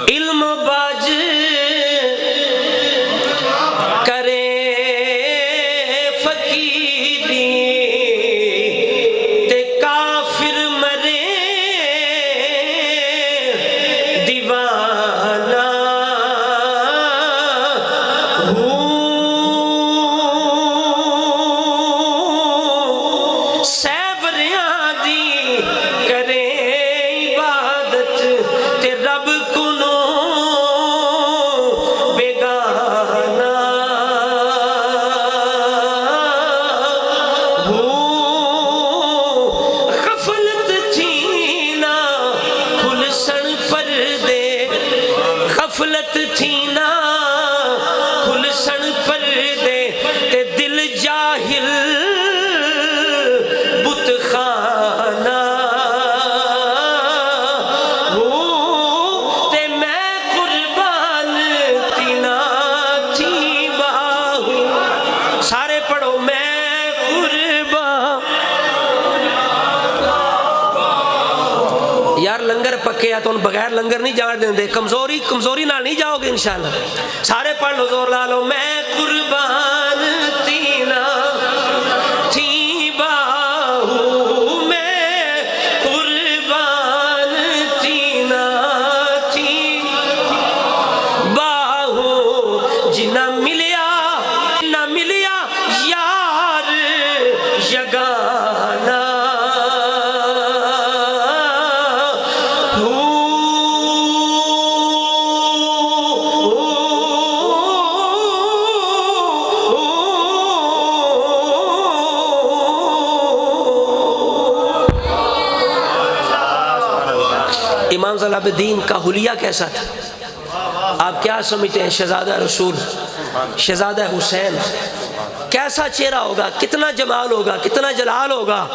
علم باج کرے فقیری تے کافر مرے دیوانہ سیوریاں دی کرے عبادت تے رب کنو بیگانہ غفلت تھی نا کھلسن پردے غفلت تھی نا کھلسن پردے تے دل جاہل بت خانہ تے میں قربان تینا تھی باہو سارے پڑھو میں قربان یار لنگر پکے تو بغیر لنگر نہیں جان دیں دے کمزوری نہ نہیں جاؤ گے انشاءاللہ سارے پڑھ لو زور لا لو میں قربان تینا تھی باہو میں قربان تینا تھی باہو جنہ ملیا یار یگانہ امام زین العابدین کا حلیہ کیسا تھا؟ آپ کیا سمجھتے ہیں؟ شہزادہ رسول، شہزادہ حسین، کیسا چہرہ ہوگا، کتنا جمال ہوگا، کتنا جلال ہوگا،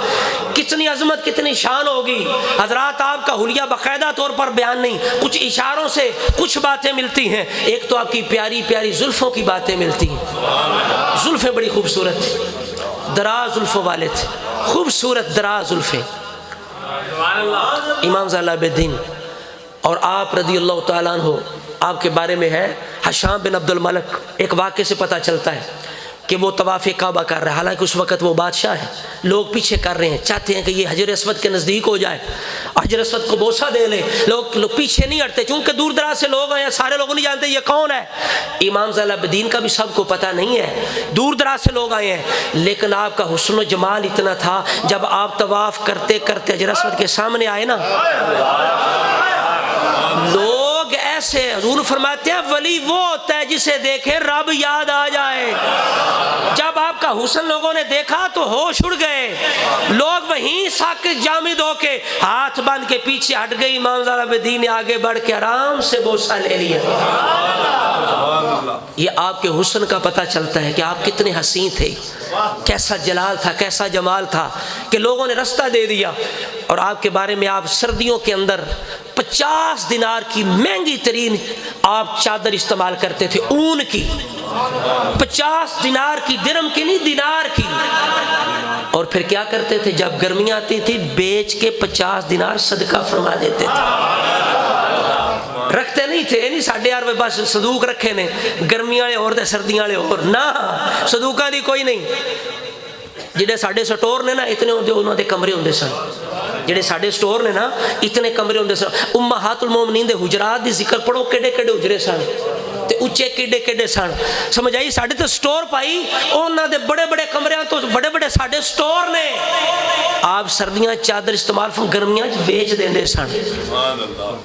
کتنی عظمت، کتنی شان ہوگی۔ حضرات آپ کا حلیہ باقاعدہ طور پر بیان نہیں، کچھ اشاروں سے کچھ باتیں ملتی ہیں۔ ایک تو آپ کی پیاری پیاری زلفوں کی باتیں ملتی ہیں، زلفیں بڑی خوبصورت تھیں، دراز زلفوں والے تھے، خوبصورت دراز زلفیں امام زین العابدین۔ اور آپ رضی اللہ تعالیٰ عنہ، آپ کے بارے میں ہے حشام بن عبد الملک، ایک واقعے سے پتہ چلتا ہے کہ وہ طواف کعبہ کر رہا ہے، حالانکہ اس وقت وہ بادشاہ ہے، لوگ پیچھے کر رہے ہیں، چاہتے ہیں کہ یہ حجر اسود کے نزدیک ہو جائے، حجر اسود کو بوسہ دے لے، لوگ پیچھے نہیں ہٹتے چونکہ دور دراز سے لوگ آئے ہیں، سارے لوگ نہیں جانتے یہ کون ہے۔ امام زین العابدین کا بھی سب کو پتہ نہیں ہے، دور دراز سے لوگ آئے ہیں، لیکن آپ کا حسن و جمال اتنا تھا، جب آپ طواف کرتے کرتے حجر اسود کے سامنے آئے نا، لوگ ایسے، حضور فرماتے ہیں ولی وہ ہوتا ہے جسے دیکھے رب یاد آ جائے۔ جب آپ کا حسن لوگوں نے دیکھا تو ہوش اڑ گئے، لوگ وہیں ساکت جامد ہو کے ہاتھ باندھ کے پیچھے ہٹ گئی، امام زین العابدین نے آگے بڑھ کے آرام سے بوسہ لے لیا۔ یہ آپ کے حسن کا پتہ چلتا ہے کہ آپ کتنے حسین تھے، کیسا جلال تھا، کیسا جمال تھا کہ لوگوں نے رستہ دے دیا۔ اور آپ کے بارے میں آپ سردیوں کے اندر 50 دینار کی مہنگی ترین آپ چادر استعمال کرتے تھے، اون کی، 50 دینار کی، درہم کی نہیں، دینار کی۔ اور پھر کیا کرتے تھے؟ جب گرمیاں آتی تھی بیچ کے 50 دینار صدقہ فرما دیتے تھے، رکھتے نہیں تھے، نہیں ساڑھے یار بس صدوق رکھے نے، گرمیاں والے اور سردیاں والے اور، نہ صدوقاں دی کوئی نہیں۔ جڑے ساڑھے سٹور نے نا اتنے ہوندے انہوں دے کمرے ہوندے سن، جڑے ساڑھے سٹور نے نا اتنے کمرے ہوندے سن۔ امہات المومنین دے حجرات دی ذکر پڑھو، کیڑے کیڑے حجرے سن تے اچے کیڑے کیڑے سن، سمجھ آئی؟ ساڑھے تے سٹور پائی، انہاں دے بڑے بڑے کمریاں تو بڑے بڑے ساڑھے سٹور نے۔ آپ سردیاں چادر استعمال فرم، گرمیاں بیچ دیندے سن۔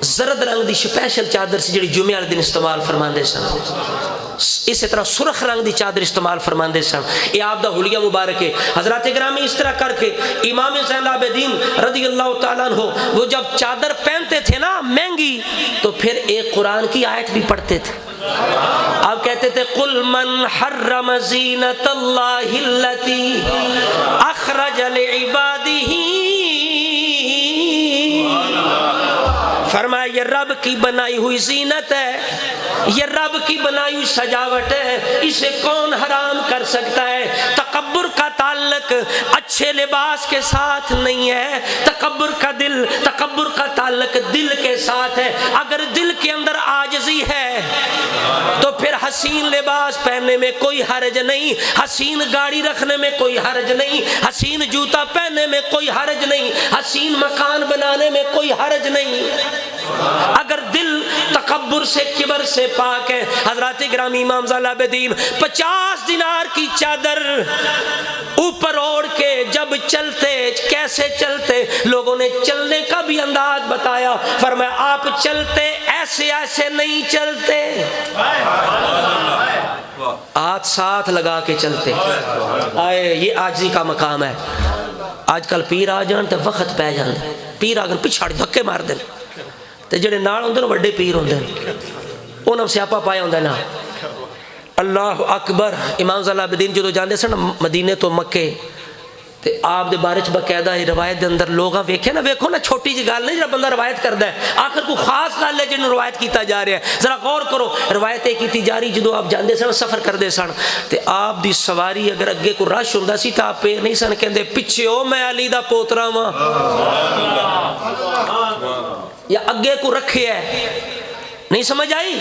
زرد رنگ دی سپیشل چادر سی جڑی جمعہ والے دن استعمال فرماندے سن، اسی طرح سرخ رنگ دی چادر استعمال فرماندے سن۔ یہ آپ دا حلیہ مبارک ہے۔ حضرات گرامی اس طرح کر کے امام زین العابدین رضی اللہ تعالیٰ عنہ وہ جب چادر پہنتے تھے نا مہنگی، تو پھر ایک قرآن کی آیت بھی پڑھتے تھے۔ آپ کہتے تھے قل من حرم زینت اللہ التی اخرج لعبادہ، فرمایا یہ رب کی بنائی ہوئی زینت ہے، یہ رب کی بنائی ہوئی سجاوٹ ہے، اسے کون حرام کر سکتا ہے؟ تکبر کا تعلق اچھے لباس کے ساتھ نہیں ہے، تکبر کا تعلق دل کے ساتھ ہے۔ اگر دل کے اندر حسین لباس پہننے میں کوئی حرج نہیں، حسین گاڑی رکھنے میں کوئی حرج نہیں، حسین جوتا پہننے میں کوئی حرج نہیں، حسین مکان بنانے میں کوئی حرج نہیں، اگر دل تکبر سے کبر سے پاک ہے۔ حضرات گرامی امام زین العابدین 50 دینار کی چادر اوپر اوڑھ کے جب چلتے، کیسے چلتے؟ لوگوں نے چلنے کا بھی انداز بتایا، فرمایا آپ چلتے ایسے ایسے نہیں چلتے، ہاتھ ساتھ لگا کے چلتے۔ آئے یہ عاجزی کا مقام ہے۔ آج کل پیر آ جان تو وقت پہ جان، پیر آ گئے پچھاڑ دھکے مار دیں، تے جڑے نال ہوندے نا وڈے پیر ہوندے انہاں سیاپا پایا ہوندا نا۔ اللہ اکبر۔ امام زین العابدین جدوں جاندے سن مدینے تو مکے تے آپ دے بارے چ باقاعدہ روایت دے اندر لوگاں ویکھے نا، ویکھو نا چھوٹی جی گل نہیں جڑا بندہ روایت کردا ہے، آخر کوئی خاص گل ہے جنوں روایت کیتا جا رہا ہے۔ ذرا غور کرو، روایت یہ کیتی جا رہی جدوں آپ جاندے سن سفر کردے سن تے آپ دی سواری اگر اگے کوئی رش ہوندا سی تے آپ نہیں سن کہندے پیچھے او میں علی دا پوترا واں، یا اگے کو رکھے ہے، نہیں سمجھ آئی؟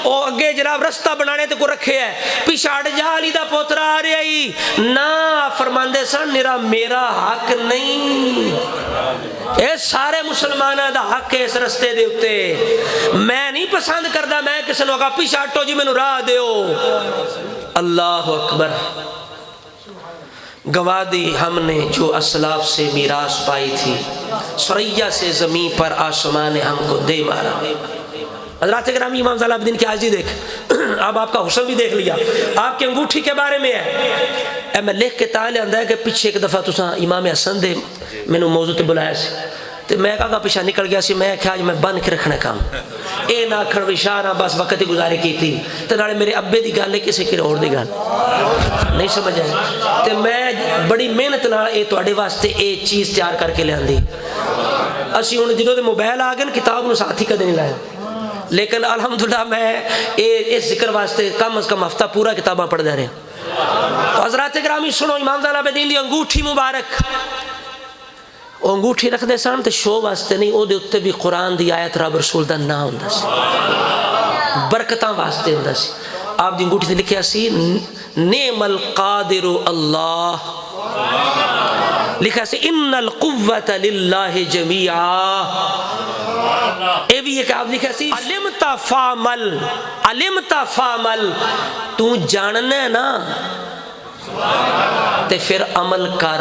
او اگے جناب رستہ بنانے تے کو رکھے ہے، پیچھے ہٹ جا علی دا پوترا آ رہا ہی نا، فرماندے سن نرا میرا حق نہیں، اے سارے مسلمانہ دا حق ہے اس رستے دے اتے، میں نہیں پسند کردہ میں کسی نے کہا پیچھے ہٹو جی میں نو راہ دیو۔ اللہ اکبر۔ گواہ دی ہم نے جو اسلاف سے میراث پائی تھی، سریا سے زمین پر آسمان نے ہم کو دے مارا۔ حضرات گرامی امام زین العابدین کی عاجزی دیکھ، اب آپ کا حسن بھی دیکھ لیا، آپ کی انگوٹھی کے بارے میں ہے۔ اے میں لکھ کے تالے اندہ ہے کہ پیچھے ایک دفعہ تساں امام حسن دے میں نے موضوع تے بلایا سی تے میں کہا پیچھا نکل گیا سی، میں کہا میں بن کے رکھنا کام اے نہ کھڑ وشارہ بس وقت ہی گزارے کی تھی تے نالے میرے ابے دی گل ہے کسی کی اور دی گل نہیں سمجھ آئی تے میں بڑی محنت نال اے تواڈے واسطے اے چیز تیار کر کے لیاندی۔ اسی ہن جدوں دے موبائل آ گئے کتاب نو ساتھ ہی کدے نہیں لایا، لیکن الحمدللہ میں اس ذکر واسطے کم از کم ہفتہ پورا کتاباں پڑھ دے رہے ہیں۔ تو حضرات گرامی سنو، امام زین العابدین دی انگوٹھی مبارک، وہ انگوٹھی رکھ دے سن تے شو واسطے نہیں، او دے اتے بھی قرآن دی آیت رب رسول دا نام ہوندا سی، برکتاں واسطے ہوندا سی۔ آپ دی انگوٹھی تے لکھیا سی نعم القادر اللہ، لکھا سی ان القوت للہ جمیعا، اے بھی ایک آپ لکھا سی علمت فامل، علمت فامل، تو جاننا ہے نا تے پھر عمل کر،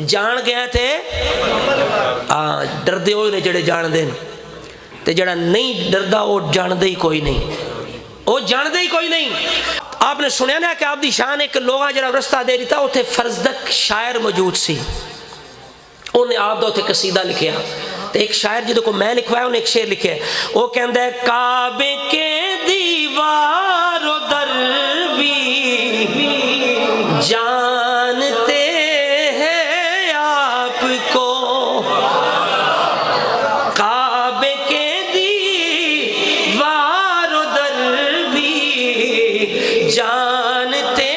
جان گیا تھے ڈردے ہوئے نے جڑے جان دیں تے جڑا نہیں ڈردا وہ جان دے ہی کوئی نہیں، وہ جان دے ہی کوئی نہیں۔ آپ نے سنیا نا کہ آپ دی شان ایک لوگا جڑا رستہ دے رہی تھا اتھے فرزدق شاعر موجود سی، انہیں آپ دا اتھے قصیدہ لکھیا، تو ایک شاعر جدو کو میں لکھوایا انہیں ایک شعر لکھے، وہ کہندہ ہے کعبے کے دیوار و در بھی جانتے ہیں آپ کو، کعبے کے دیوار و در بھی جانتے،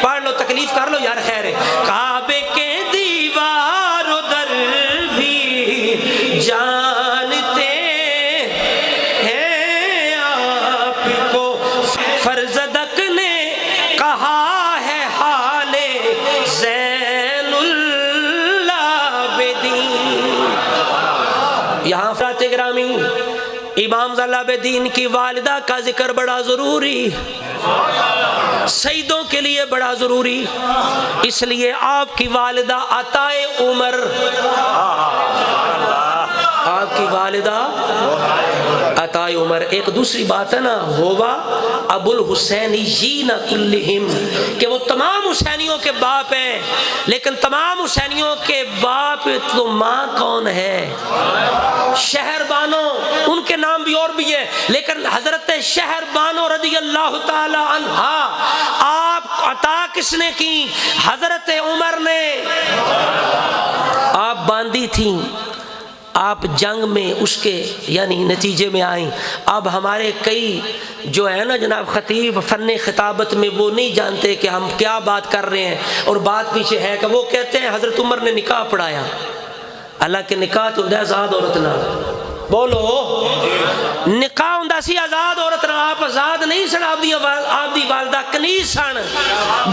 پڑھ لو تکلیف کر لو یار خیر ہے، کعبے کے دیوار و در بھی جانتے ہیں آپ کو، فرزدق نے کہا ہے حال زین العابدین۔ یہاں فرات گرامی امام زین العابدین کی والدہ کا ذکر بڑا ضروری، سیدوں کے لیے بڑا ضروری، اس لیے آپ کی والدہ عطا عمر، آپ کی والدہ عطا عمر۔ ایک دوسری بات ہے نا، ہوا ابو الحسینیین کلہم، کہ وہ تمام حسینیوں کے باپ ہیں، لیکن تمام حسینیوں کے باپ تو ماں کون ہے؟ شہر بانو، ان کے نام بھی اور بھی ہے، لیکن حضرت شہر بانو رضی اللہ تعالی عنہ آپ عطا کس نے کی؟ حضرت عمر نے۔ آپ باندھی تھیں، آپ جنگ میں اس کے یعنی نتیجے میں آئیں۔ اب ہمارے کئی جو ہے نا جناب خطیب فن خطابت میں وہ نہیں جانتے کہ ہم کیا بات کر رہے ہیں اور بات پیچھے ہے، کہ وہ کہتے ہیں حضرت عمر نے نکاح پڑھایا، حالانکہ نکاح تو آزاد عورت نہ، بولو نکاح ہوندا سی آزاد عورت آپ آزاد نہیں سن، آپ دی والدہ کنیز سن،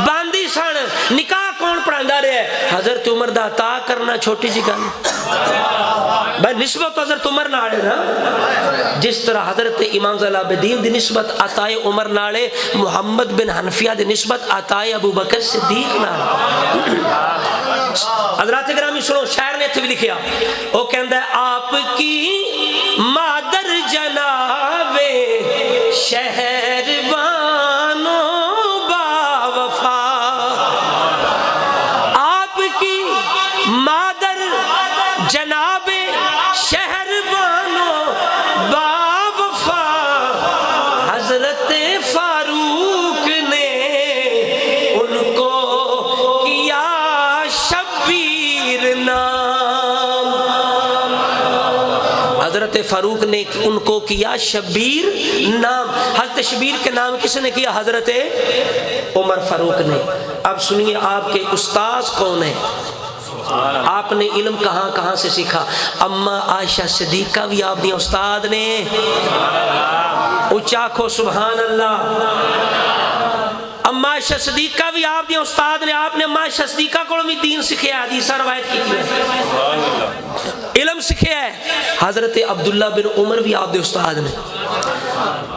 باندی سن، نکاح کون پڑھاندا رہا ہے؟ حضرت عمر دا عطا کرنا چھوٹی جی گل بھائی، نسبت حضرت عمر نال ہے نا، جس طرح حضرت امام زین العابدین دی نسبت عطائے عمر نال ہے، محمد بن حنفیہ دی نسبت عطائے ابو بکر صدیق نال۔ حضرات گرامی سنو، شاعر نے اتنے بھی لکھیا، وہ کہندا ہے آپ کی مادر جناب شہر بانو با وفا، آپ کی مادر جناب شہر بانو با وفا، حضرت فاروق نے ان کو کیا شبیر نام، حضرت فاروق نے ان کو کیا شبیر نام۔ حضرت شبیر کے نام کس نے کیا؟ حضرت عمر فاروق نے۔ اب سنیے آپ کے استاذ کون ہیں، آپ نے علم کہاں کہاں سے سیکھا؟ اما عائشہ صدیقہ بھی آپ دی استاد نے، اونچا کھو سبحان اللہ۔ اما عائشہ صدیقہ بھی آپ دی استاد نے، آپ نے اما عائشہ صدیقہ کو بھی دین سکھیا، حدیث روایت کی ہے، علم سکھیا ہے۔ حضرت عبداللہ بن عمر بھی آپ دے استاد نے،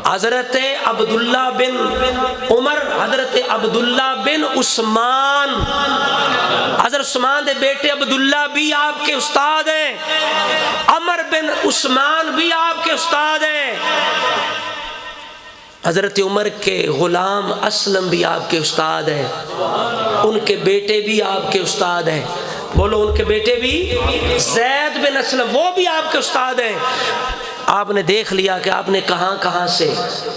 حضرت عبداللہ بن عمر، حضرت عبداللہ بن عثمان، حضرت عثمان دے بیٹے عبداللہ بھی آپ کے استاد ہیں، عمر بن عثمان بھی آپ کے استاد ہیں، حضرت عمر کے غلام اسلم بھی آپ کے استاد ہیں، ان کے بیٹے بھی آپ کے استاد ہیں، بولو ان کے بیٹے بھی، زید بن اسلم وہ بھی آپ کے استاد ہیں۔ آپ نے دیکھ لیا کہ آپ نے کہاں کہاں سے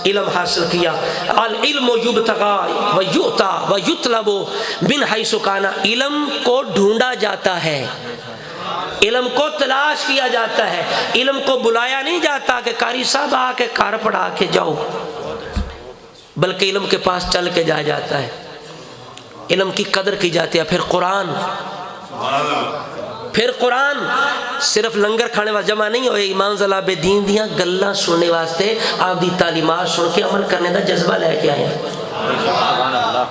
علم حاصل کیا۔ العلم یبتغى ویؤتى ویطلب من حیث کان، علم کو ڈھونڈا جاتا ہے، علم کو تلاش کیا جاتا ہے، علم کو بلایا نہیں جاتا کہ قاری صاحب آ کے گھر پڑھا کے جاؤ، بلکہ علم کے پاس چل کے جایا جاتا ہے، علم کی قدر کی جاتی ہے۔ پھر قرآن صرف لنگر کھانے والا جمع نہیں ہوئے، امام زین العابدین دیاں گلاں سننے واسطے آپ دی تعلیمات سن کے عمل کرنے دا جذبہ لے کے آئے ہیں۔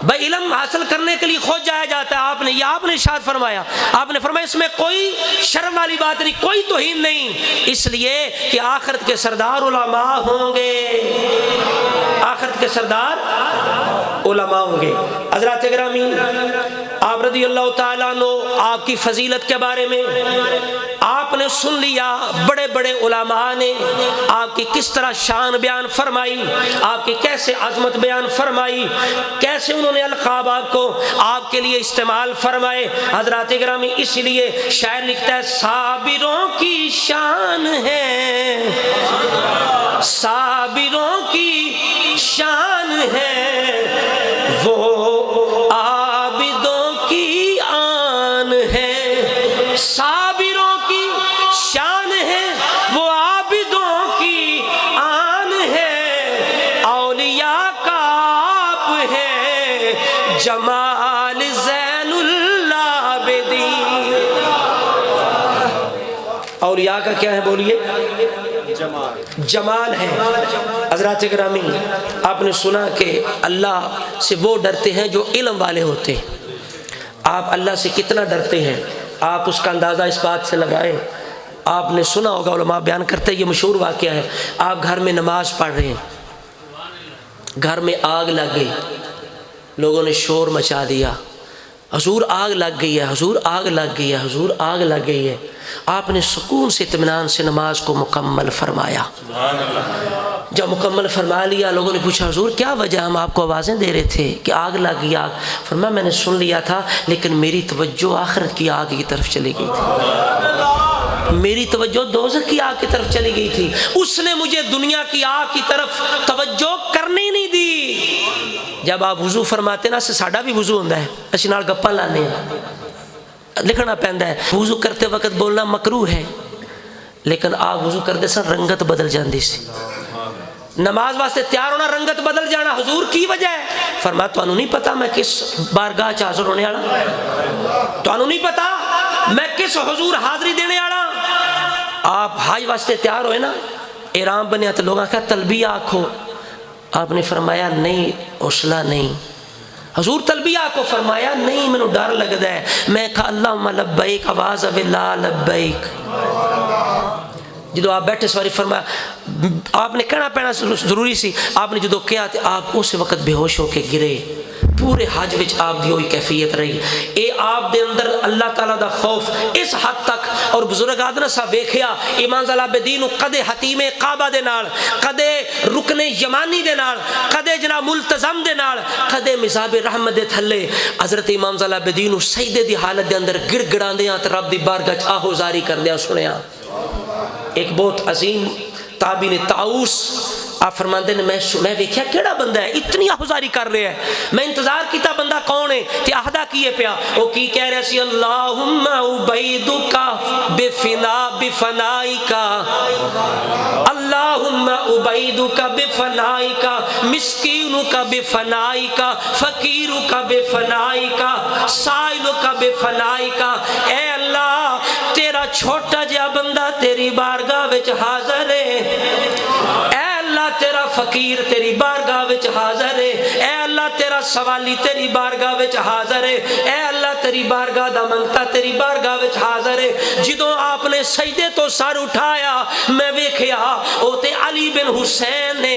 بھائی علم حاصل کرنے کے لیے خود جایا جاتا ہے۔ آپ نے یہ آپ نے ارشاد فرمایا، آپ نے فرمایا اس میں کوئی شرم والی بات نہیں، کوئی توہین نہیں، اس لیے کہ آخرت کے سردار علماء ہوں گے، آخرت کے سردار علماء ہوں گے۔ حضرات گرامی، آپ رضی اللہ تعالیٰ عنہ آپ کی فضیلت کے بارے میں آپ نے سن لیا، بڑے بڑے علماء نے آپ کی کس طرح شان بیان فرمائی، آپ کی کیسے عظمت بیان فرمائی، کیسے انہوں نے القاب آپ کو آپ کے لیے استعمال فرمائے۔ حضرات گرامی، اس لیے شاعر لکھتا ہے صابروں کی شان ہے، صابروں کی شان ہے وہ عابدوں کی آن ہے، صابروں کی شان ہے وہ عابدوں کی آن ہے، اولیاء کا آپ ہے جمال زین العابدین۔ اولیاء کا کیا ہے بولیے؟ جمال ہے۔ حضرات گرامی، آپ نے سنا کہ اللہ سے وہ ڈرتے ہیں جو علم والے ہوتے ہیں۔ آپ اللہ سے کتنا ڈرتے ہیں، آپ اس کا اندازہ اس بات سے لگائیں۔ آپ نے سنا ہوگا علماء بیان کرتے ہیں، یہ مشہور واقعہ ہے، آپ گھر میں نماز پڑھ رہے ہیں، گھر میں آگ لگ گئی، لوگوں نے شور مچا دیا، حضور آگ لگ گئی ہے، حضور آگ لگ گئی ہے، حضور آگ لگ گئی ہے۔ آپ نے سکون سے اطمینان سے نماز کو مکمل فرمایا۔ جب مکمل فرما لیا، لوگوں نے پوچھا حضور کیا وجہ؟ ہم آپ کو آوازیں دے رہے تھے کہ آگ لگ گئی آگ۔ فرمایا میں نے سن لیا تھا، لیکن میری توجہ آخرت کی آگ کی طرف چلی گئی تھی، میری توجہ دوزخ کی آگ کی طرف چلی گئی تھی، اس نے مجھے دنیا کی آگ کی طرف توجہ کرنے نہیں دی۔ جب آپ وضو فرماتے نا، ساڈا بھی وضو ہوتا ہے، اسی نال گپاں لانے ہیں، لکھنا پہنتا ہے وضو کرتے وقت بولنا مکروہ ہے، لیکن آپ وضو کرتے سن رنگت بدل جاندی سی، نماز واسطے تیار ہونا رنگت بدل جانا، حضور کی وجہ ہے؟ فرمایا تانوں نہیں پتا میں کس بارگاہ چ حاضر ہونے والا، تانوں نہیں پتا میں کس حضور حاضری دینے والا۔ آپ حج واسطے تیار ہوئے نا، احرام بنیا تو لوگ آکھا تلبیہ آکھو، آپ نے فرمایا نہیں حوصلہ نہیں. حضور تلبیہ کو فرمایا نہیں مینوں ڈر لگدا ہے. میں کہا اللہم لبیک آواز آوے لا لبیک. جدو آپ بیٹھے سواری فرمایا آپ نے کہنا پینا ضروری سی. آپ نے جدو کیا تو آپ اس وقت بے ہوش ہو کے گرے. پورے حج وچ آپ دی ہوئی کیفیت رہی. اے آپ دے اندر اللہ تعالیٰ دا خوف اس حد تک. اور بزرگ آدنا صاحب ویکھیا امام العابدین کدے حتیم کعبہ دے نال, کدے رکن یمانی دے نال, کدے جناب ملتزم دے نال, کدے مزاب رحمت دے تھلے حضرت امام العابدین سجدے دی حالت دے اندر گڑ گڑاندیاں تے رب دی بارگاہ وچ آہوزاری کردیاں سنیا. ایک بہت عظیم تابعین طاؤس آپ فرماندے نے میں ویکھیا کیڑا بندہ ہے اتنی آہوزاری کر رہا ہے. میں انتظار کیتا بندہ کون ہے تے آہدا کیے پیا. وہ کی کہہ رہا سی اللہم عبیدک بفنائک, اللہم عبیدک بفنائک, مسکینک بفنائک, فقیرک بفنائک, سائلک بفنائک. اے اللہ تیرا چھوٹا جہا بندہ تیری بارگاہ وچ حاضر ہے. اے اللہ تیرا فقیر تیری بارگاہ وچ حاضر ہے. اے اللہ تیرا سوالی تیری بارگاہ وچ حاضر ہے. اے اللہ تیری بارگاہ دا منگتا تیری بارگاہ وچ حاضر ہے. جدوں آپ نے سجدے تو سر اٹھایا میں ویکھیا او تے علی بن حسین نے,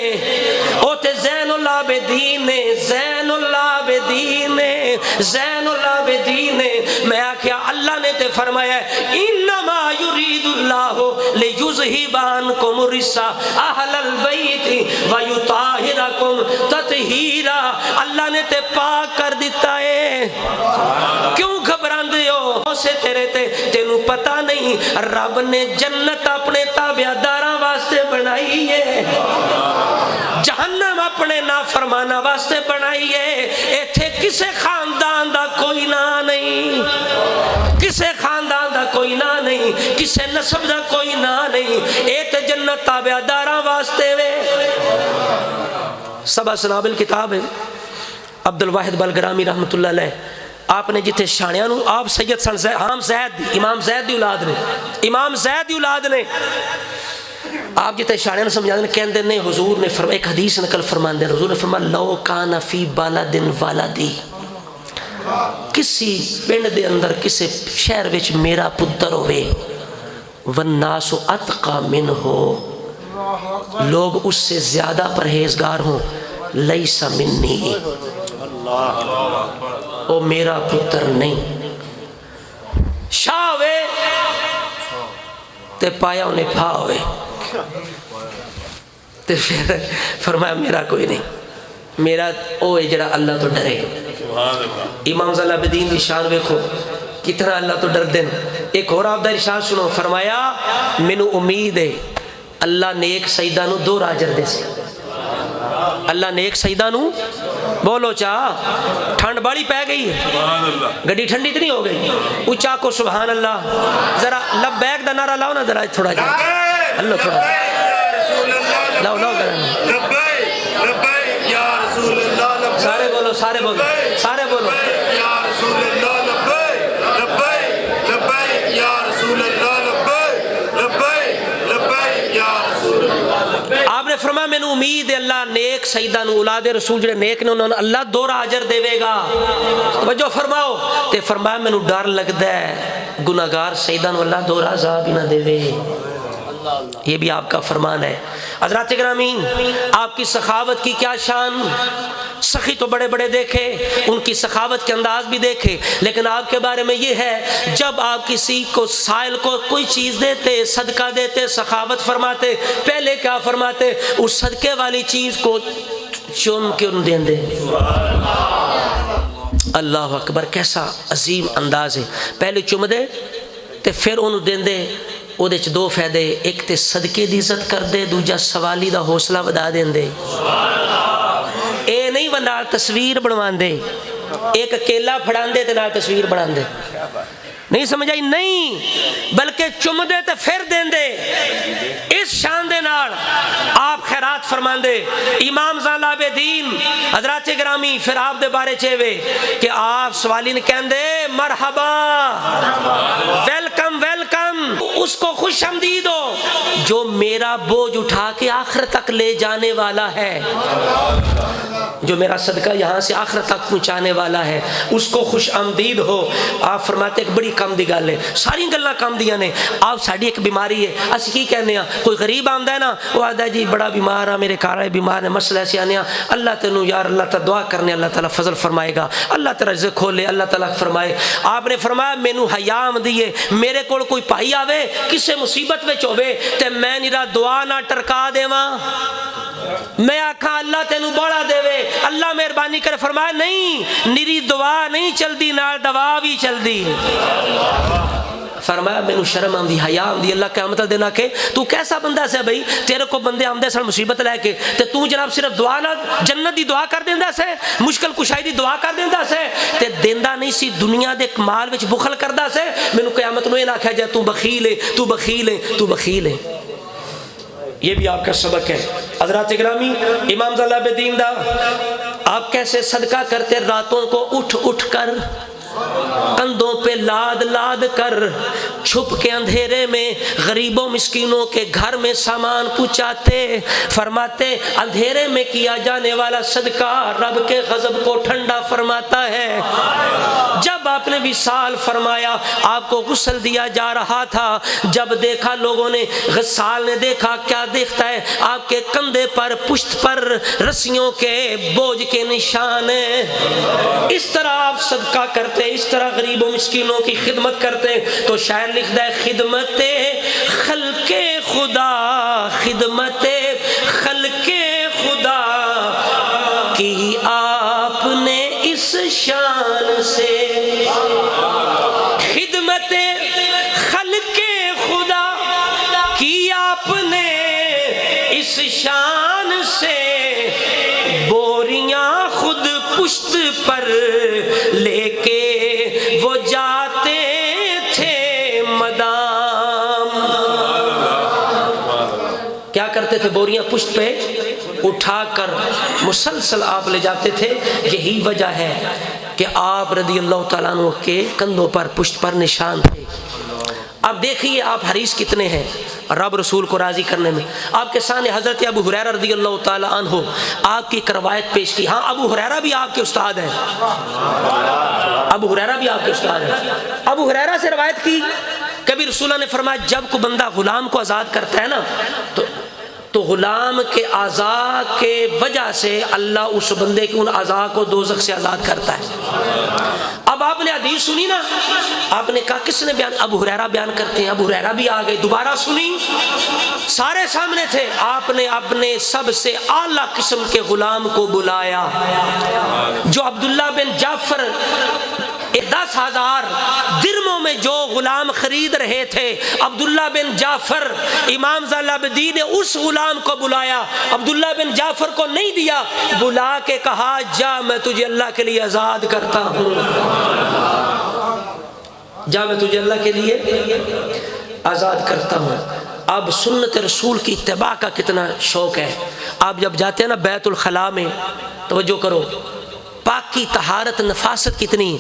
او تے زین العابدین نے, زین العابدین نے, زین العابدین نے. میں آکھیا اللہ نے تے فرمایا انما یرید اللہ لیذہب عنکم الرجس اہل البیت ویطہرکم تطہیرا. اللہ نے تے پاک کر دیتا ہے. کیوں گھبراندے ہو سے تیرے تے تینوں پتہ نہیں رب نے جنت اپنے تابعداراں واسطے بنائی ہے, جہنم اپنے نافرماناں واسطے بنائی ہے. ایتھے کسے خاندان دا کوئی نا نہیں, کسے خاندان دا کوئی نا نہیں, کسے نسب دا کوئی نا نہیں. اے تے جنت تابعداراں واسطے وے. سبع سنابل کتاب ہے عبد الواحد بلگرامی رحمۃ اللہ علیہ. آپ نے جتھے شانیاں نو آپ سید سن ہام زید امام زید دی اولاد نے, امام زید دی اولاد نے. آپ جتنے شاعر نے سمجھا دیں کہندے نے حضور نے فرمایا ایک حدیث نقل فرماندے حضور نے فرمایا لو کان فی بالد ولدی, کسی پنڈ دے اندر کسی شہر وچ میرا پتر ہوئے والناس اتقى منہ, لوگ اس سے زیادہ پرہیزگار ہوں, لیس منی, او میرا پتر نہیں. شاہ ہوئے تے پایا انہیں پھا ہوئے تے پھر فرمایا میرا کوئی نہیں, میرا او ہے جڑا اللہ تو ڈرے. امام العابدین دی شان ویکھو کتنا اللہ تو ڈر دین. ایک اور آپ دا ارشاد سنو, فرمایا مینوں امید ہے اللہ نیک سجدہ نو 2 راجر دے سی. اللہ نیک سجدہ نو بولو چاہ ٹھنڈ بڑی پہ گئی ہے, گڈی ٹھنڈی تو نہیں ہو گئی. اچھا کو سبحان اللہ. ذرا لبیک دا نعرہ لاؤ نا ذرا تھوڑا جا اللہ تھوڑا لاؤ لاؤ سارے بولو سارے بولو سارے بولو. آپ نے فرمایا میں نے امید ہے اللہ نیک سیدہ نو اولاد رسول جڑے نیک نے انہوں نے اللہ 2 اجر دے گا. توجہ فرماؤ. تے فرمایا میں نے ڈر لگدا ہے گناہگار سیدہ نو اللہ 2 عذاب ہی نہ دے. یہ بھی آپ کا فرمان ہے. حضرات گرامی آپ کی سخاوت کی کیا شان. سخی تو بڑے بڑے دیکھے, ان کی سخاوت کے انداز بھی دیکھے, لیکن آپ کے بارے میں یہ ہے جب آپ کسی کو سائل کو کوئی چیز دیتے, صدقہ دیتے, سخاوت فرماتے, پہلے کیا فرماتے, اس صدقے والی چیز کو چوم کے ان دیں دے. اللہ اکبر, کیسا عظیم انداز ہے. پہلے چوم دے تے پھر انہوں دیں دے. وہ دے 2 فائدے, ایک تے صدقے دی عزت کر دے, دوجا سوالی دا حوصلہ ودا دیں دے. اے نہیں وہ نال تصویر بنوان دے, ایک کیلا پھڑان دے تے نال تصویر بنان دے, نہیں سمجھ آئی نہیں, بلکہ چم دے تے پھر دیں دے. اس شان دے نال آپ خیرات فرمان دے. امام زین العابدین حضرات گرامی پھر آپ دے بارے چاہوے کہ آپ سوالی نے کہن دے مرحبا, ویلکم ویلکم, اس کو خوش آمدید ہو جو میرا بوجھ اٹھا کے آخرت تک لے جانے والا ہے، جو میرا صدقہ یہاں سے آخرت تک پہنچانے والا ہے، اس کو خوش آمدید ہو۔ آپ فرماتے ایک بڑی کم دی گل ہے، ساری گلاں کم دیاں نے۔ آپ ساڈی ایک بیماری ہے، اسی کی کہنے ہاں، کوئی غریب آندا ہے نا، وہ آندا ہے جی بڑا بیمار ہے، میرے گھر والے بیمار نے، مسئلہ ایسے آنے اللہ تینوں یار اللہ تعالیٰ دعا کرنے، اللہ تعالیٰ فضل فرمائے گا، اللہ تعالیٰ رزق کھولے، اللہ تعالیٰ فرمائے۔ آپ نے فرمایا مینوں حیا آندی ہے، میرے کول کوئی بھائی آوے کسے مصیبت وچ ہوے تے میں نیرا دعا نہ ٹرکا دیواں، میں آکھاں اللہ تینوں بڑا دے وے، اللہ مہربانی کر، فرمایا نہیں، نیری دعا نہیں چلدی، نال دوا بھی چلدی۔ فرمایا مینوں شرم آندی، حیا آندی۔ اللہ قیامت دینا کہ تو کیسا بندہ سے بھائی، تیرے کو بندے آمدے سن مصیبت لے کے تے تو جناب صرف دعا نہ جنت دی دعا کر دیندا سے، مشکل کشائی دی دعا کر دیندا سے تے دیندا نہیں سی، دنیا دے مال وچ بخل کردا سے۔ مینوں قیامت نوں اے نہ آکھیا جائے تو بخیل ہے، تو بخیل ہے، تو بخیل ہے۔ یہ بھی آپ کا سبق ہے۔ حضرات گرامی، امام زین العابدین دا آپ کیسے صدقہ کرتے، راتوں کو اٹھ اٹھ کر، کندھوں پہ لاد لاد کر، چھپ کے اندھیرے میں غریبوں مسکینوں کے گھر میں سامان پہنچاتے۔ فرماتے اندھیرے میں کیا جانے والا صدقہ رب کے غضب کو ٹھنڈا فرماتا ہے۔ جب آپ نے وصال فرمایا، آپ کو غسل دیا جا رہا تھا، جب دیکھا لوگوں نے، غسال نے دیکھا، کیا دیکھتا ہے؟ آپ کے کندھے پر، پشت پر رسیوں کے بوجھ کے نشان ہیں۔ اس طرح آپ صدقہ کرتے، اس طرح غریبوں مسکینوں کی خدمت کرتے تو شاعر لکھتا ہے خدمت خلق خدا، خدمت خلق خدا کی آپ نے اس شان سے، خدمت خلق خدا کی آپ نے اس شان سے، بوریاں خود پشت پر لے کے وہ جاتے تھے مدام۔ کیا کرتے تھے؟ بوریاں پشت پہ اٹھا کر مسلسل آپ لے جاتے تھے۔ یہی وجہ ہے کہ آپ رضی اللہ تعالیٰ عنہ کے کندھوں پر، پشت پر نشان تھے۔ اب دیکھیے آپ حریص کتنے ہیں رب رسول کو راضی کرنے میں۔ آپ کے سامنے حضرت ابو ہریرہ رضی اللہ تعالیٰ عنہ آپ کی روایت پیش کی۔ ہاں، ابو ہریرہ بھی آپ کے استاد ہیں، ابو ہریرہ بھی آپ کے استاد ہیں۔ ابو ہریرہ سے روایت کی، کبھی رسول اللہ نے فرمایا جب کوئی بندہ غلام کو آزاد کرتا ہے نا تو غلام کے اعضاء کے وجہ سے اللہ اس بندے کے ان اعضاء کو دوزخ سے آزاد کرتا ہے۔ اب آپ نے حدیث سنی نا، آپ نے کہا کس نے بیان؟ ابو ہریرہ بیان کرتے ہیں۔ ابو ہریرہ بھی آ گئے، دوبارہ سنی، سارے سامنے تھے۔ آپ نے اپنے سب سے اعلیٰ قسم کے غلام کو بلایا جو عبداللہ بن جعفر 10,000 درموں میں جو غلام خرید رہے تھے، عبداللہ بن جعفر، امام زین العابدین نے اس غلام کو بلایا، عبداللہ بن جعفر کو نہیں دیا، بلا کے کہا جا میں تجھے اللہ کے لیے آزاد کرتا ہوں، جا میں تجھے اللہ کے لیے آزاد کرتا ہوں۔ اب سنت رسول کی اتباع کا کتنا شوق ہے۔ آپ جب جاتے ہیں نا بیت الخلاء میں، توجہ کرو، پاکی طہارت نفاست کتنی۔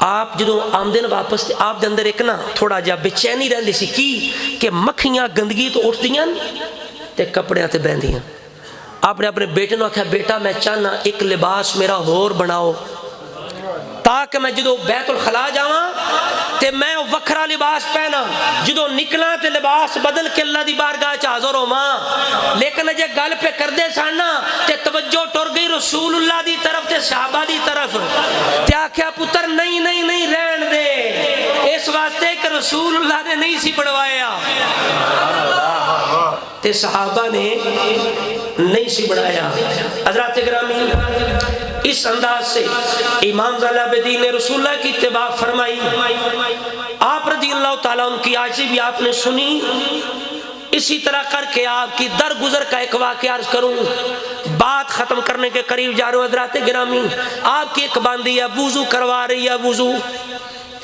آپ جدوں آمدے نا واپس تے آپ دے اندر ایک نا تھوڑا جہا بے چینی رہندی سی کی کہ مکھیاں گندگی تو اٹھدیاں تے کپڑیاں تے بہندیاں۔ آپ نے اپنے بیٹے نو آکھیا بیٹا میں چاہنا ایک لباس میرا ہور بناؤ تاکہ میں جدو بیت الخلاء جاواں تے میں وکھرا لباس پہنا، جدو نکلاں تے لباس بدل کے اللہ دی بارگاہ چ حاضر ہوواں۔ لیکن اجے گل پہ کردے سن تے توجہ ٹر گئی رسول اللہ دی طرف تے صحابہ دی طرف، تے آکھیا پتر نہیں نہیں نہیں رہن دے، اس واسطے کہ رسول اللہ نے نہیں سی بڑھوایا، تے صحابہ نے نہیں سی بڑھایا۔ حضرات گرامی، اس انداز سے امام زین العابدین نے رسول اللہ کی اتباع فرمائی۔ آپ رضی اللہ تعالیٰ عنہ کی عاجزی بھی آپ نے سنی۔ اسی طرح کر کے آپ کی درگزر کا ایک واقعہ عرض کروں، بات ختم کرنے کے قریب جا رہے ہوں۔ حضرات گرامی، آپ کی ایک باندھی ہے، وضو کروا رہی ہے، وضو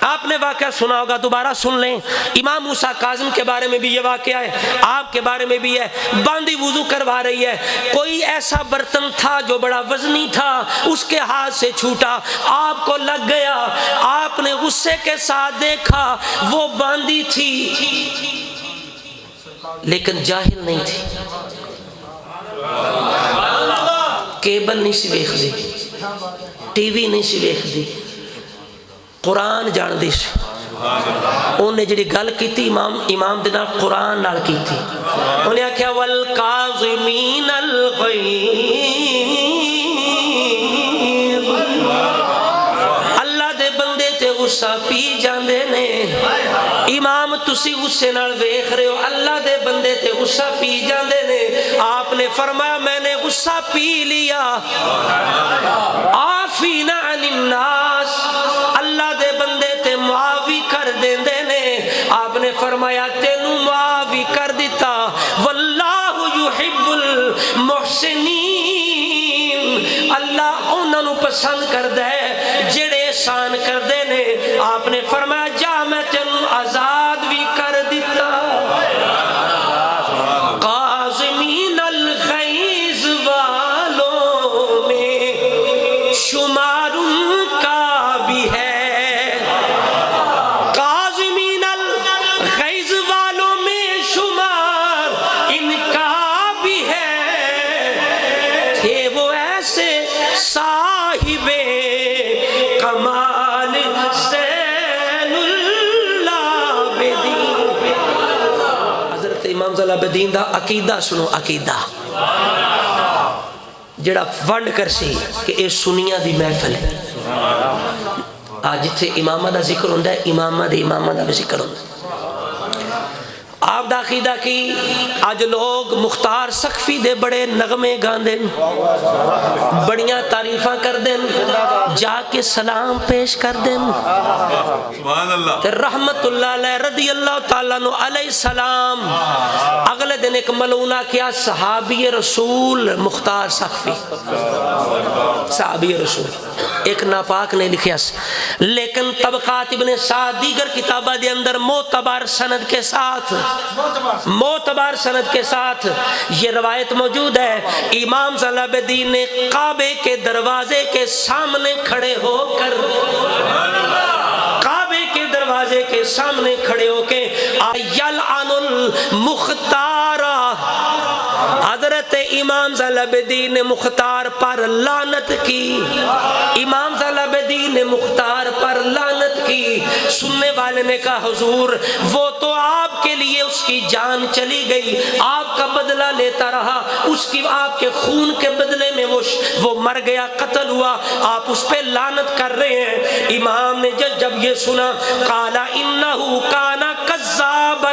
آپ نے واقعہ سنا ہوگا، دوبارہ سن لیں. امام موسیٰ کاظم کے بارے میں بھی یہ واقعہ ہے، آپ کے بارے میں بھی ہے. باندی وضو کروا رہی ہے، کوئی ایسا برتن تھا جو بڑا وزنی تھا، اس کے ہاتھ سے چھوٹا، آپ کو لگ گیا. آپ نے غصے کے ساتھ دیکھا، وہ باندی تھی لیکن جاہل نہیں تھی، کیبل نہیں سی ویکھ دی، ٹی وی نہیں سی ویکھ دی، قرآن جان دی سی. انہیں جڑی گل کیتی امام دے نال قرآن نال کیتی. انہیں آکھیا والکاظمین الغیظ، اللہ دے بندے تے غصہ پی جاندے نے. امام تسی غصے نال ویکھ رہے ہو، اللہ دے بندے تے غصہ پی جاندے نے. آپ نے فرمایا میں نے غصہ پی لیا. عافینا عن الناس، اللہ دے بندے تے معافی کر دیندے نے. آپ نے فرمایا تینوں معافی کر دیتا. واللہ یحب المحسنین، اللہ انہاں نوں پسند کردا ہے جڑے احسان کردے نے. آپ نے فرمایا جا میں تینوں آزاد بھی کر دیتا. قاظمین الغیظ والوں میں شمار ان کا بھی ہے، قاظمین الغیظ والوں میں شمار ان کا بھی ہے. تھے وہ ایسے صاحب کمال زین العابدین. حضرت امام زین العابدین دا عقیدہ سنو، عقیدہ جڑا ونڈ کر سی کہ اے سنیاں دی محفل ہے. آج جتھے امامہ دا ذکر ہوندہ ہے، امامہ دا بھی ذکر ہوندہ ہے. آپ دا عقیدہ کی آج لوگ مختار سقفی دے بڑے نغمے گاندیں، بڑیاں تعریفاں کر دیں، جا کے سلام پیش کر دیں. رحمت اللہ علیہ رضی اللہ تعالیٰ علیہ السلام اگلے دن ایک ملونہ کیا صحابی رسول مختار سقفی، صحابی رسول ایک ناپاک نے لکھیا. لیکن طبقات ابن سعد دیگر کتابہ دے اندر معتبر سند کے ساتھ یہ روایت موجود ہے. امام زین العابدین نے کعبے کے دروازے کے سامنے کھڑے ہو کر یلعن المختار، حضرت امام زین العابدین نے مختار پر لعنت کی. امام زین العابدین نے مختار پر لعنت کی. سننے والے نے کہا حضور وہ تو آپ کے لیے اس کی جان چلی گئی، آپ کا بدلہ لیتا رہا، اس کی آپ کے خون کے بدلے میں وہ مر گیا، قتل ہوا، آپ اس پہ لعنت کر رہے ہیں. امام نے جب یہ سنا قال انہو کانا کذابا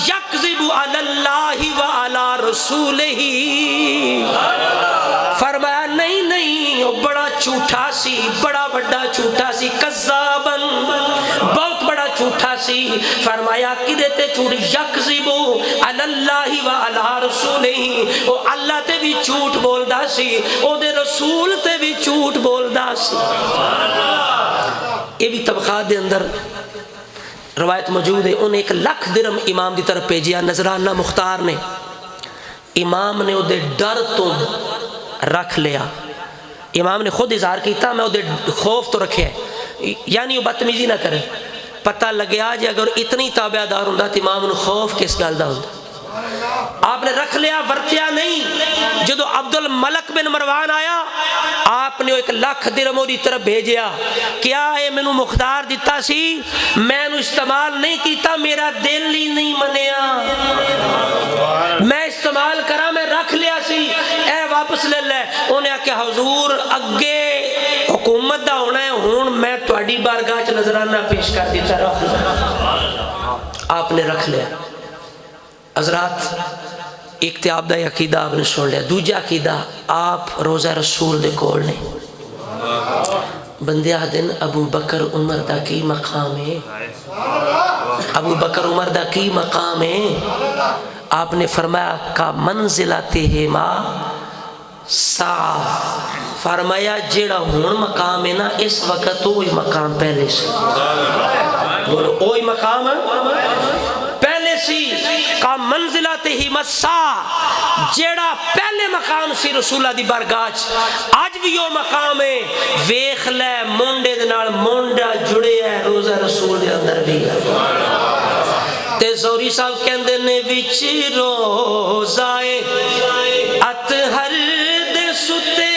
یکذب علی اللہ وعلی رسولہ، فرمایا نہیں وہ بڑا جھوٹا سی، بڑا بڑا جھوٹا سی، کذابا بہت بڑا جھوٹا سی. فرمایا کدے تے جھوٹ، یکذب علی اللہ وعلی رسولہ، وہ اللہ تے بھی جھوٹ بولدا سی، او دے رسول تے بھی جھوٹ بولدا سی. یہ بھی طبقات دے اندر روایت موجود ہے. انہیں 1,00,000 درہم امام دی طرف بھیجیا نذرانہ مختار نے. امام نے وہ ڈر تو رکھ لیا، امام نے خود اظہار کیتا میں وہ خوف تو رکھے ہے، یعنی وہ بدتمیزی نہ کرے. پتہ لگیا جی اگر اتنی تابع دار ہوں تو امام نے خوف کس گل دا ہوں. آپ نے رکھ لیا، ورتیا نہیں. جدو عبد الملک بن مروان آیا آپ نے 1,00,000 درہم دی طرف بھیجیا. کیا اے میں مختار دیتا سی، میں نے استعمال نہیں کیتا، میرا دل ہی نہیں منیا، میں استعمال کرا، میں رکھ لیا سی، اے واپس لے لے. انہیں کہ حضور اگے حکومت دا ہونا ہے، ہون میں تہاڈی بارگاہ چ نذرانہ پیش کر دیتا، رکھ لیا. آپ نے رکھ لیا. حضرات ایک تے آپ دا عقیدہ آپ نے سن لیا. دوجا عقیدہ آپ روزہ رسول دے کول نے بندے دن ابو بکر عمر دا کی مقام ہے، ابو بکر عمر دا کی مقام ہے. آپ نے فرمایا کا منزلتہما سا فرمایا جیڑا ہون مقام ہے نا اس وقت وہی مقام پہلے سی بولو وہی مقام پہلے سی کا منزلت ہی مسا جیڑا پہلے مقام سی رسولہ دی بارگاہ آج بھی وہ مقام ہے ویکھ لے مونڈے دے نال مونڈا جڑے ہے روزہ رسول دے اندر بھی تے زوری صاحب کہندے نے وچ روزائے اطہر دے ستے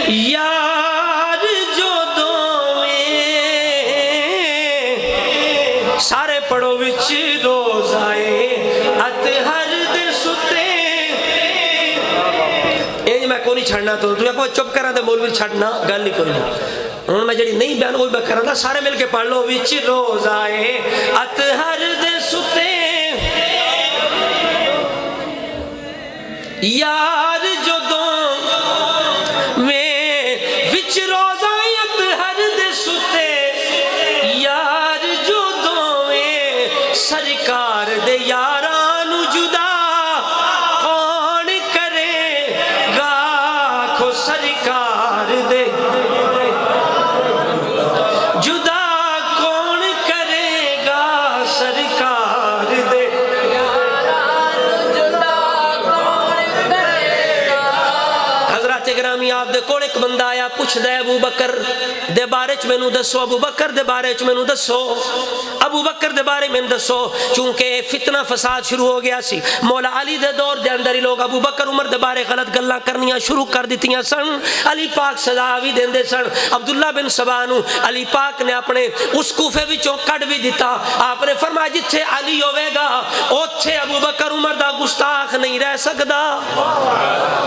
یار جو دوویں سارے پڑھو وچ روزائے اطہر دے ستے یہ میں کو نہیں چھڑنا تو آپ چپ کرا دے مولوی چھڑنا گل نہیں کوئی نہیں ہوں میں جڑی نہیں بیان وہی میں کروں گا سارے مل کے پڑھ لو وچ روزائے اطہر دے ستے یار جو دوں میں وچ روزائے اطہر دے ستے یار جو دوں میں سرکار دے یاران جدا کون کرے گا کھو سرکار دے جدا کون کرے گا سرکار دے حضرات گرامی آپ دے کول ایک بندہ آیا پوچھ دے ابو بکر دے بارے چ مینوں دسو ابو بکر دے بارے چ مینوں دسو ابو بکر دے بارے میں دسو چونکہ فتنہ فساد شروع ہو گیا سی مولا علی دے دور دے اندر ہی لوگ ابو بکر عمر دے بارے غلط گلاں کرنیاں شروع کر دیتیاں سن علی پاک سزا بھی دیندے سن عبداللہ بن سبا نو علی پاک نے اپنے اس کوفے وچوں کڈ بھی دیتا آپ نے فرمایا جتھے علی ہوے گا اوتھے ابو بکر عمر دا گستاخ نہیں رہ سکدا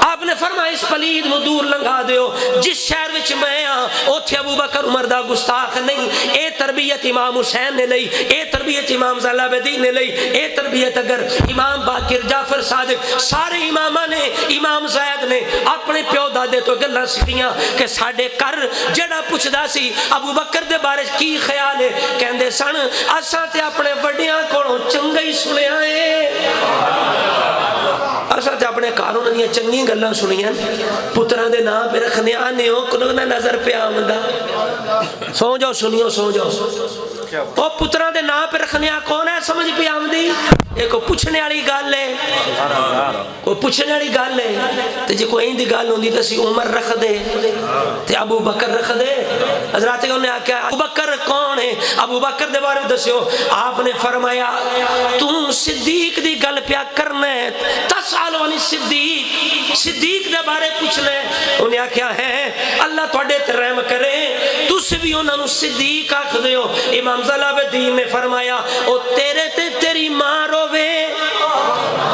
آپ نے فرمایا اس پلید نو دور لنگا دیو جس شہر وچ میں ہاں اوتھے ابو بکر عمر دا گستاخ نہیں اے تربیت امام حسین نے لئی اے تربیت امام زین العابدین نے لئی اے تربیت اگر امام باقر جعفر صادق سارے امامہ نے امام زید نے اپنے پیو دادے تو گلاں سکھیاں کہ ساڈے کر جڑا پوچھدا سی ابو بکر دے بارے کی خیال ہے کہندے سن اساں تے اپنے وڈیاں کولوں چنگا ہی سنیا ہے اساں تے اپنے کاروں دی چنگی گلاں سنیاں پتراں دے نام پہ رکھنے آنے ہو کنوں نہ نظر پہ آمدہ سو جاؤ سنیو سو جاؤ وہ پتران دے نام پہ رکھنے کون ہے سمجھ پہ آمدی ایک پوچھنے والی گل ہے وہ پوچھنے والی گل ہے تے جے کوئی دی گل ہوندی تے سی عمر رکھ دے تے ابو بکر رکھ دے حضرات نے کہا ابو بکر کون ہے ابو بکر دے بارے میں دسیو آپ نے فرمایا تو صدیق دی گل پیا کرنا ہے تسالو عن صدیق صدیق دے بارے پوچھنا ہے انہیں کیا ہے اللہ تواڈے تے رحم کرے تس بھی انہاں نو صدیق آکھ دیو امام زین العابدین نے فرمایا او تیرے تے تیری ماں روے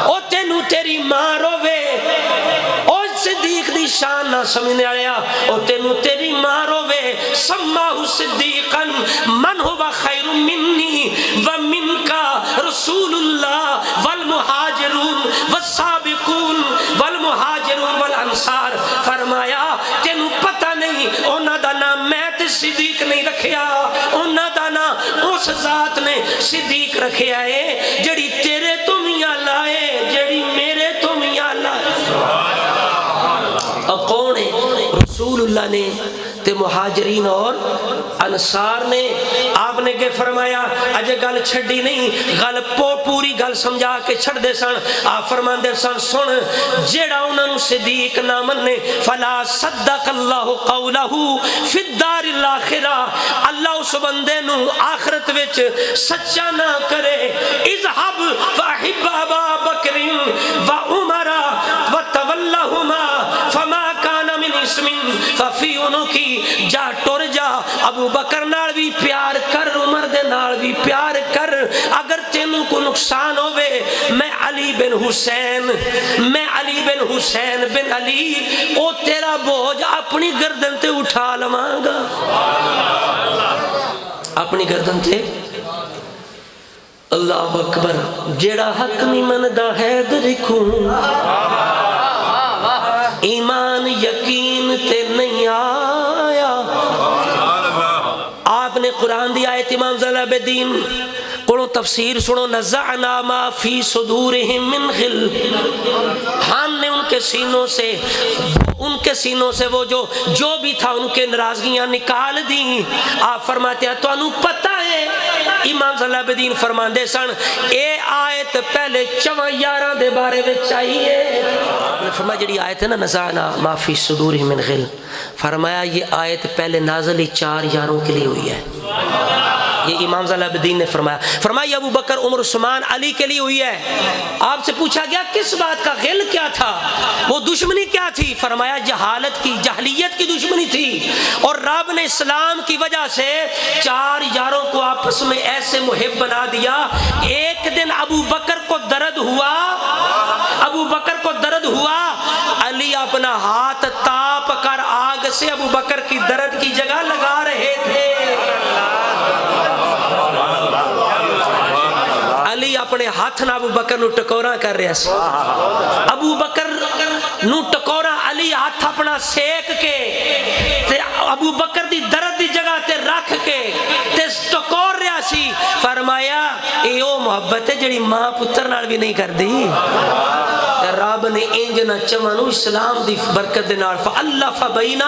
او تینو تیری ماں روے او صدیق دی شان نہ سمجھنے آیا او تینو تیری ماں روے سماہ صدیقا من ہوا خیر منی ومنکا رسول اللہ والمہاجرون والسابقون والمہاجرون والانصار فرمایا تینو پتہ نہیں اونا دا نام میں تے صدیق نہیں رکھیا اونا دا نام اس ذات نے صدیق رکھیا ہے جڑی تیرے تو میاں لائے جڑی میرے تو میاں لائے اور کون ہے رسول اللہ نے تے مہاجرین اور انصار نے آپ نے کہ فرمایا اجے گل چھڑی نہیں گل پوری گل سمجھا کے چھڑ دے سن آپ فرمان دے سن سن جیڑا انہاں نو صدیق نہ مننے فلا صدق اللہ قولہ فی الدار الاخرہ اللہ اس بندے نو آخرت وچ سچا نہ کرے اذهب فاحب ابا بکر و عمر وتولہما فما کان من اسم ففی انکی جا ٹر جا ابو بکر نال بھی پیار کر عمر دے نال بھی پیار کر اگر تینوں کو نقصان ہوئے میں علی بن حسین بن علی او تیرا بوجھ اپنی گردن تے اٹھا لواں گا اپنی گردن تے اللہ اکبر جیڑا حق نہیں مندا ہے درکھوں ایمان یقین تے نہیں آیا آپ نے قرآن دی آیت امام زین العابدین قرآن تفسیر سنو نزعنا ما فی صدورہم من غل ہم نے ان کے سینوں سے وہ جو بھی تھا ان کے ناراضگیاں نکال دی. آپ فرماتے ہیں تو انہوں پتہ ہے امام زین العابدین فرماندے سن اے آیت پہلے 4 یاراں دے بارے میں چاہیے. آپ نے فرمایا جڑی آیت ہے نا نزعنا ما فی صدورہم من غل، فرمایا یہ آیت پہلے نازل 4 یاروں کے لیے ہوئی ہے. یہ امام زین العابدین نے فرمایا ابو بکر عمر عثمان علی کے لیے ہوئی ہے. آپ سے پوچھا گیا کس بات کا غل کیا تھا، وہ دشمنی کیا تھی؟ فرمایا جہلیت کی دشمنی تھی، اور رب نے اسلام کی وجہ سے 4 یاروں کو آپس میں ایسے محب بنا دیا. ایک دن ابو بکر کو درد ہوا، علی اپنا ہاتھ تاپ کر آگ سے ابو بکر کی درد کی جگہ لگا رہے تھے. علی اپنے ہاتھ نہ ابو بکر نو ٹکورا کر رہا سی. ابو بکر نو ٹکورا علی ہاتھ اپنا سیک کے تے ابو بکر دی درد دی جگہ تے رکھ کے تے ٹکور رہا سی. فرمایا اے او محبت ہے جڑی ماں پتر نال بھی نہیں کر دی. رب نے انج نہ چمنو اسلام دی برکت دے نال فالف بین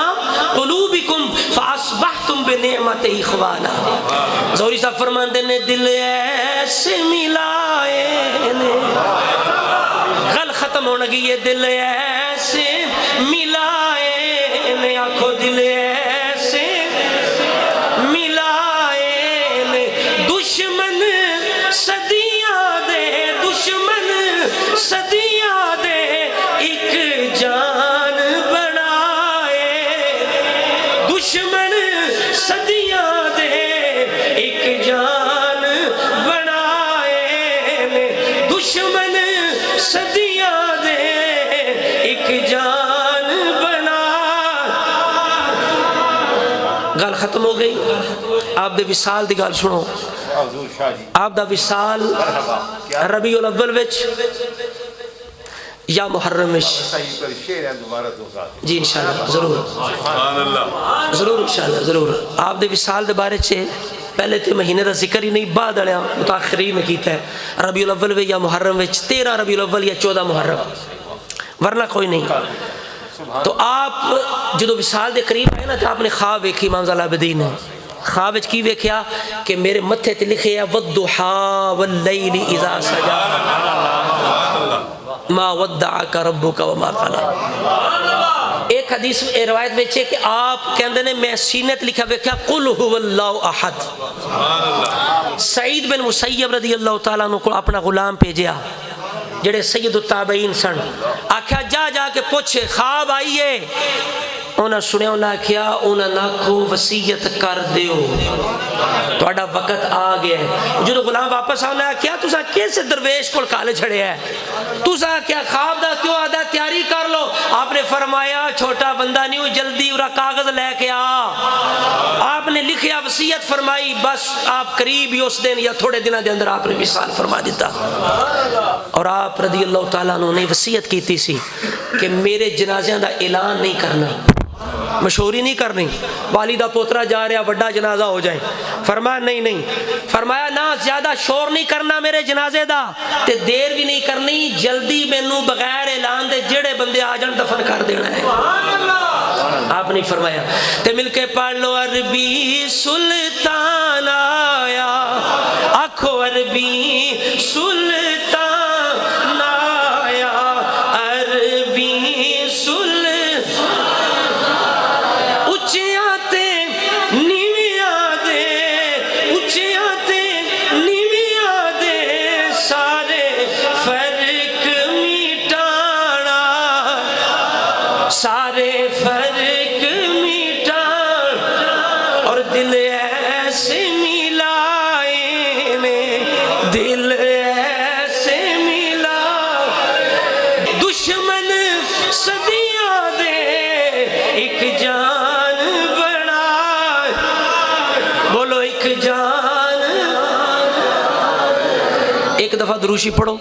قلوبکم فاصبحتم بنعمتہ اخوانا. زہری صاحب فرماندے نے دل ایسے ملائے نے، غل ختم ہونے کی یہ دل ایسے ملائے نے، آنکھوں دل ایسے ملائے نے، دشمن صدیاں دے ایک جان بنائے. دشمن صدیاں دے ایک جان بنائے، دشمن صدیاں دے ایک جان بنا. گل ختم ہو گئی. آپ دے وصال دی گل سنو. آپ دا وصال ربیع الاول وچ یا محرم وچ؟ جی انشاءاللہ ضرور انشاءاللہ ضرور. آپ دے وصال دے بارے چھے پہلے تے مہینے دا ذکر ہی نہیں، بعد والے متاخرین نے کیتا ہے ربیع الاول یا محرم وچ 13 ربیع الاول یا 14 محرم، ورنہ کوئی نہیں. تو آپ جدو وصال دے قریب آئے نا تو آپ نے خواب ویکھی. امام زین العابدین نے خواب وچ کی ویکھیا کہ میرے متھے تے لکھے ہے والضحیٰ واللیل اذا سجا ما ودعک ربک وما قلی. ایک حدیث روایت وچ ہے کہ آپ کہندے نے میں سینے تے لکھا ویکھیا قل هو اللہ احد. سعید بن مسیب رضی اللہ تعالیٰ عنہ کو اپنا غلام بھیجیا جڑے سید التابعین سن. آکھیا جا کے پوچھ خواب آئیے. انہاں سنیا، انہاں آکھیا انہاں ناکھو وصیت کر دیو تہاڈا وقت آ گیا ہے. جدو غلام واپس آنا آکھیا تساں کیسے درویش کول کالے چھڑیا ہے، تساں کیا خواب دا کیوں آدھا تیاری کر لو. آپ نے فرمایا چھوٹا بندہ نہیں ہوں، جلدی اورا کاغذ لے کے آ. آپ نے لکھیا وصیت فرمائی، بس آپ قریب ہی اس دن یا تھوڑے دنوں دے اندر آپ نے وصال فرما دیتا. اور آپ رضی اللہ تعالیٰ عنہ نے وصیت کیتی سی کہ میرے جنازیاں دا اعلان نہیں کرنا، مشہوری نہیں کرنی. والدہ پوترا جا رہا بڑا جنازہ ہو جائے. فرمایا نہیں. فرمایا نہ زیادہ شور نہیں کرنا میرے جنازے دا تے دیر بھی نہیں کرنی، جلدی مینوں بغیر اعلان دے جڑے بندے آ جان دفن کر دینا ہے. آپ نے فرمایا تے مل کے پڑھ لو عربی سلطان آیا، آنکھو عربی سلطان آیا، عربی سارے فرق مٹا اور دل ایسے ملائے میں، دل ایسے ملا. دشمن صدیاں دے ایک جان بنا، بولو ایک جان. ایک دفعہ دروشی پڑھو.